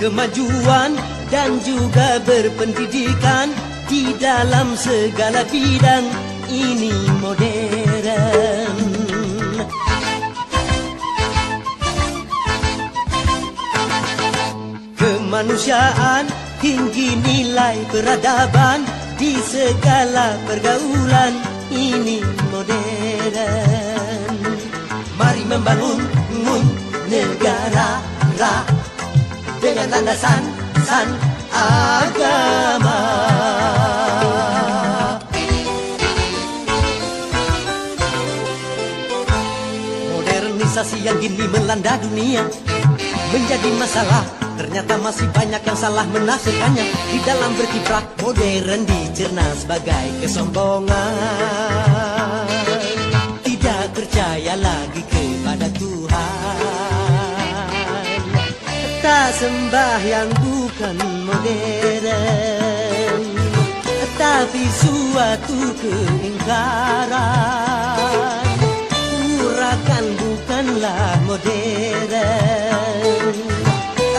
kemajuan dan juga berpendidikan di dalam segala bidang. Ini modern. Kemanusiaan, tinggi nilai peradaban di segala pergaulan. Ini modern. Mari membangun negara dengan landasan agama. Modernisasi yang kini melanda dunia menjadi masalah. Ternyata masih banyak yang salah menafsirkannya. Di dalam berkiprah modern dicerna sebagai kesombongan. Tidak percaya lagi kepada Tuhan. Tak sembahyang bukan modern, tapi suatu keingkaran. Urakan bukanlah modern,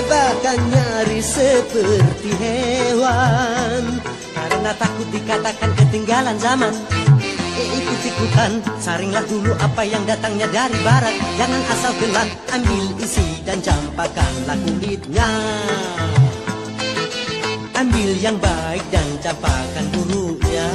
bahkan nyaris seperti hewan. Karena takut dikatakan ketinggalan zaman, ikut-ikutan, saringlah dulu apa yang datangnya dari barat. Jangan asal telan, ambil isi dan campakkanlah kulitnya. Ambil yang baik dan campakkan buruknya.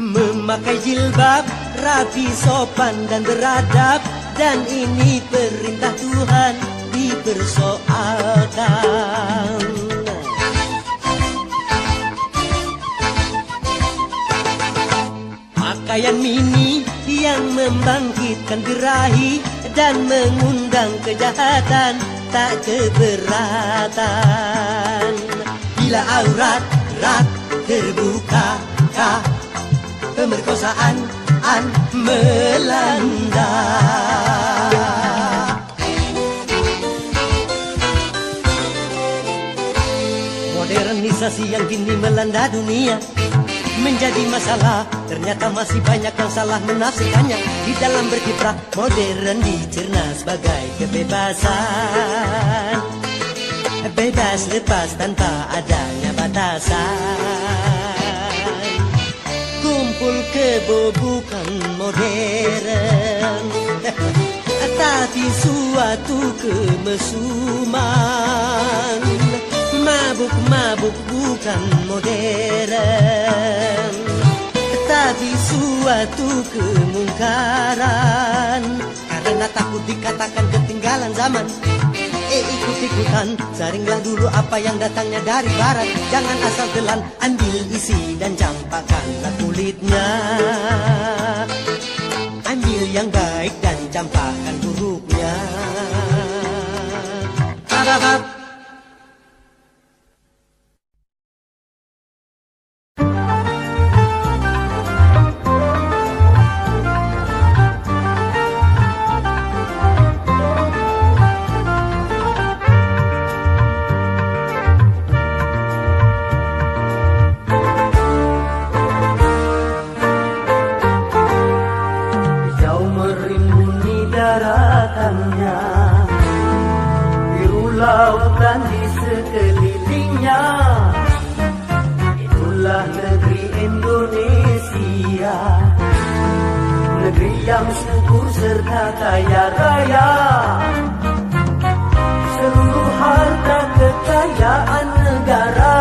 Memakai jilbab, rapi, sopan dan beradab, dan ini perintah Tuhan dipersoalkan. Pakaian mini yang membangkitkan birahi dan mengundang kejahatan, tak keberatan. Bila aurat terbuka, pemerkosaan melanda. Modernisasi yang kini melanda dunia menjadi masalah. Ternyata masih banyak yang salah menafsirkannya. Di dalam berkiprah modern dicerna sebagai kebebasan. Bebas lepas tanpa adanya batasan. Kumpul kebo bukan modern, tapi suatu kemesuman. Mabuk-mabuk bukan modern, tapi suatu kemungkaran. Karena takut dikatakan ketinggalan zaman, ikut-ikutan, saringlah dulu apa yang datangnya dari barat. Jangan asal telan, ambil isi dan campakkanlah kulitnya. Ambil yang baik dan campakkan buruknya. Lautan di sekelilingnya, itulah negeri Indonesia. Negeri yang subur serta kaya raya. Seluruh harta kekayaan negara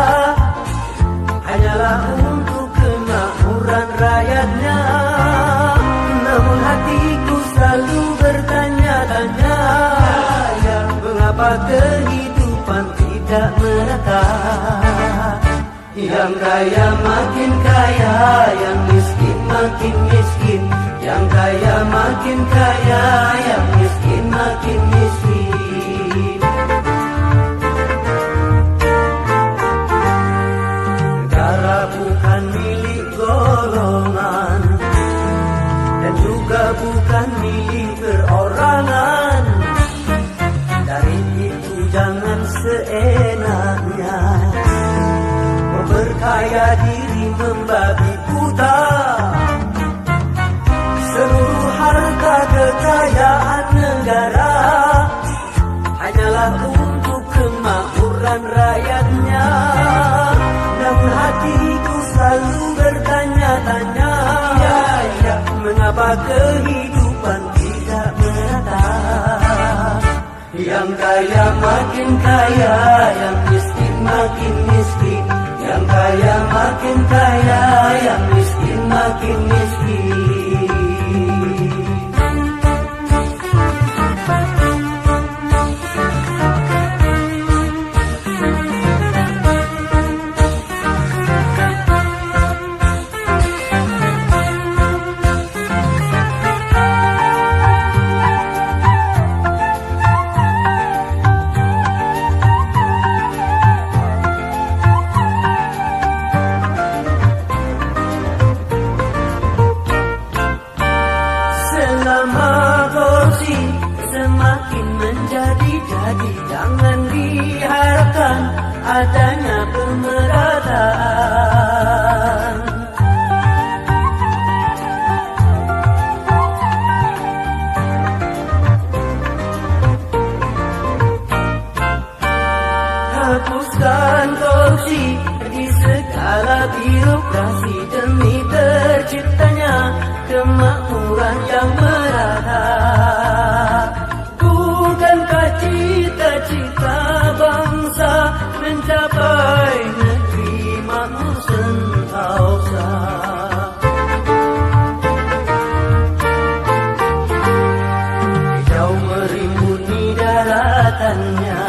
hanyalah untuk kemakmuran rakyatnya. Namun hatiku selalu bertanya-tanya, mengapa kehidupan tidak merata? Yang kaya makin kaya, yang miskin makin miskin. Yang kaya makin kaya, yang miskin makin miskin. Negara kehidupan tidak merata. Yang kaya makin kaya, yang miskin makin miskin. Yang kaya makin kaya, yang miskin makin miskin. Semakin menjadi-jadi, jangan diharapkan adanya pemerataan. Hapuskan korupsi di segala birokrasi demi terciptanya kemakmuran yang merata. Bukankah cita-cita bangsa mencapai negeri makmur sentosa? Hijau merimbuni daratannya,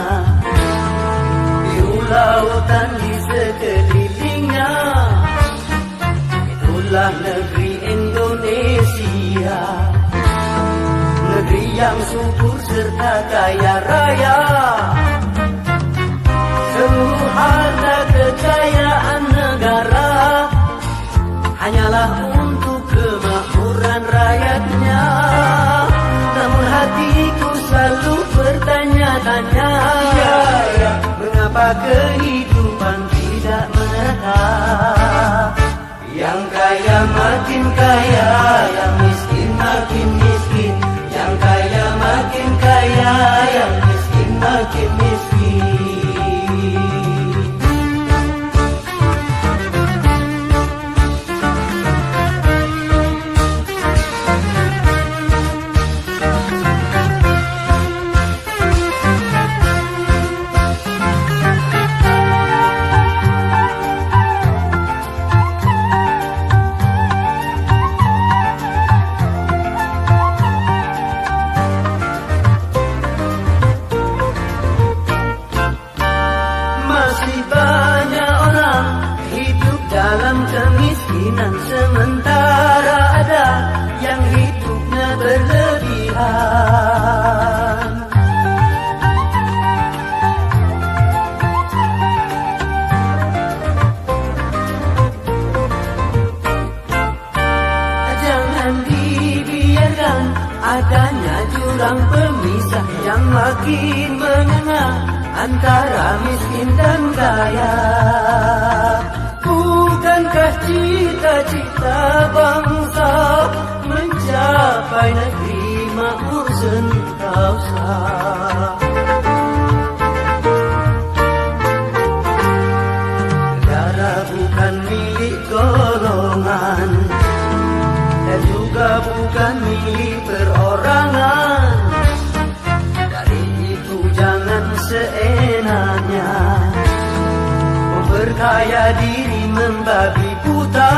biru lautan di sekelilingnya. Itulah negeri Indonesia, negeri yang subur serta kaya raya. Seluruh harta kekayaan negara hanyalah untuk kemakmuran rakyatnya. Namun hatiku selalu bertanya-tanya, mengapa kehidupan tidak merata? Yang kaya makin kaya, yang miskin makin miskin. Yang kaya makin kaya, yang miskin makin miskin. Kemiskinan sementara ada yang hidupnya berlebihan. Jangan dibiarkan adanya jurang pemisah yang makin menganga antara miskin dan kaya. Bukankah cita-cita bangsa mencapai negeri makmur sentosa? Negara bukan milik golongan dan juga bukan milik perorangan. Dari itu jangan seenaknya berkaya diri membabi buta.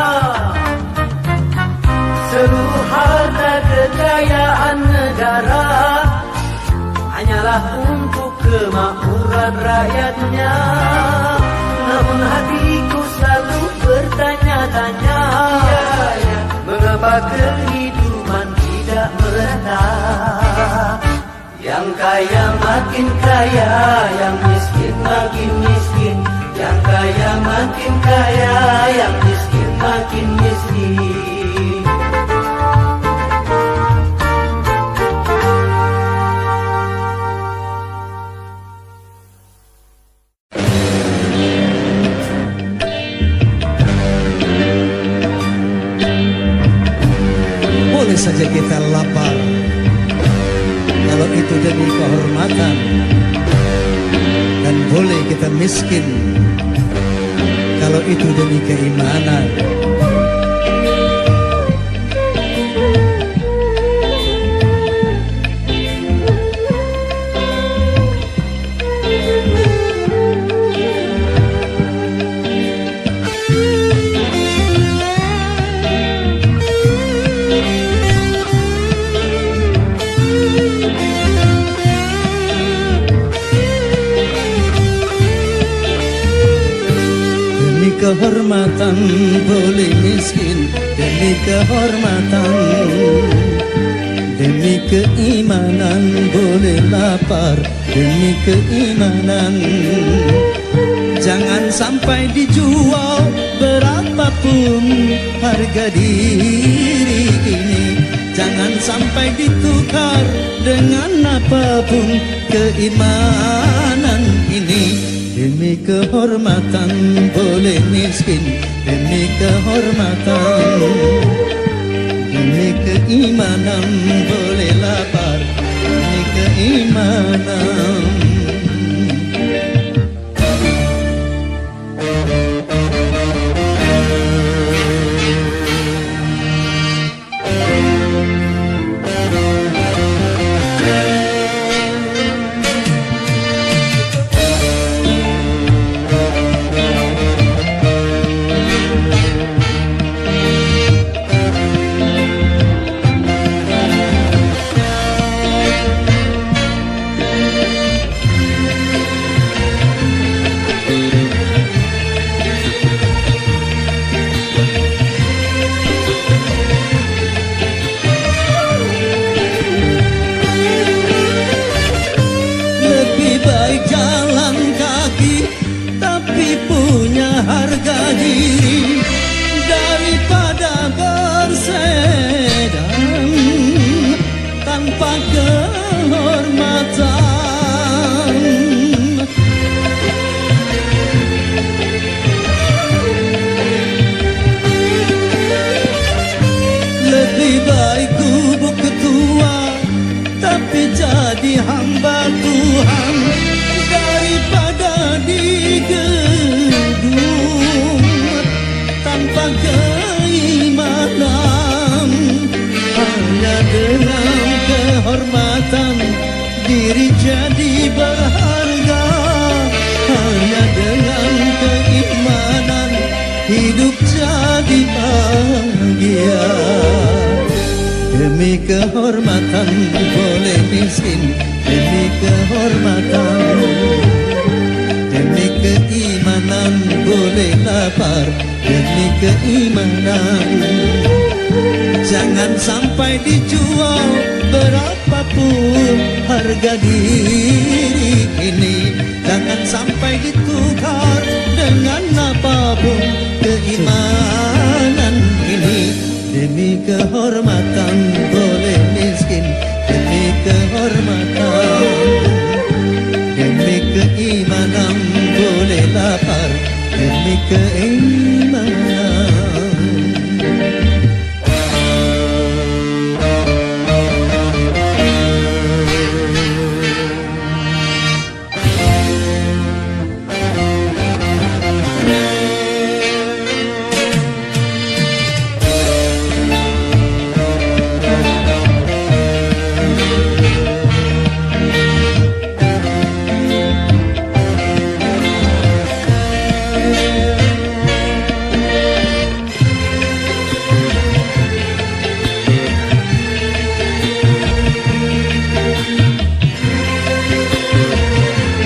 Seluruh harta kekayaan negara hanyalah untuk kemakmuran rakyatnya. Namun hatiku selalu bertanya-tanya, mengapa kehidupan tidak merata? Yang kaya makin kaya, yang miskin makin miskin. Yang kaya makin kaya, yang miskin makin miskin. Boleh saja kita lapar kalau itu demi kehormatan, dan boleh kita miskin kalau itu demi keimanan. kehormatan boleh miskin, demi kehormatan, demi keimanan boleh lapar, demi keimanan. Jangan sampai dijual berapapun harga diri ini. Jangan sampai ditukar dengan apapun keimanan ini. Demi kehormatan boleh miskin, demi kehormatan, demi keimanan boleh lapar, demi keimanan. Harga diri daripada bersedang tanpa kehormatan. Lebih baik gubuk ketua tapi jadi hamba Tuhan daripada tanpa keimanan. Hanya dengan kehormatan diri jadi berharga. Hanya dengan keimanan hidup jadi bahagia. Demi kehormatan boleh miskin, demi kehormatan, demi keimanan boleh lapar, demi keimanan. Jangan sampai dijual berapapun harga diri ini. Jangan sampai ditukar dengan apapun keimanan ini. Demi kehormatan boleh miskin, demi kehormatan,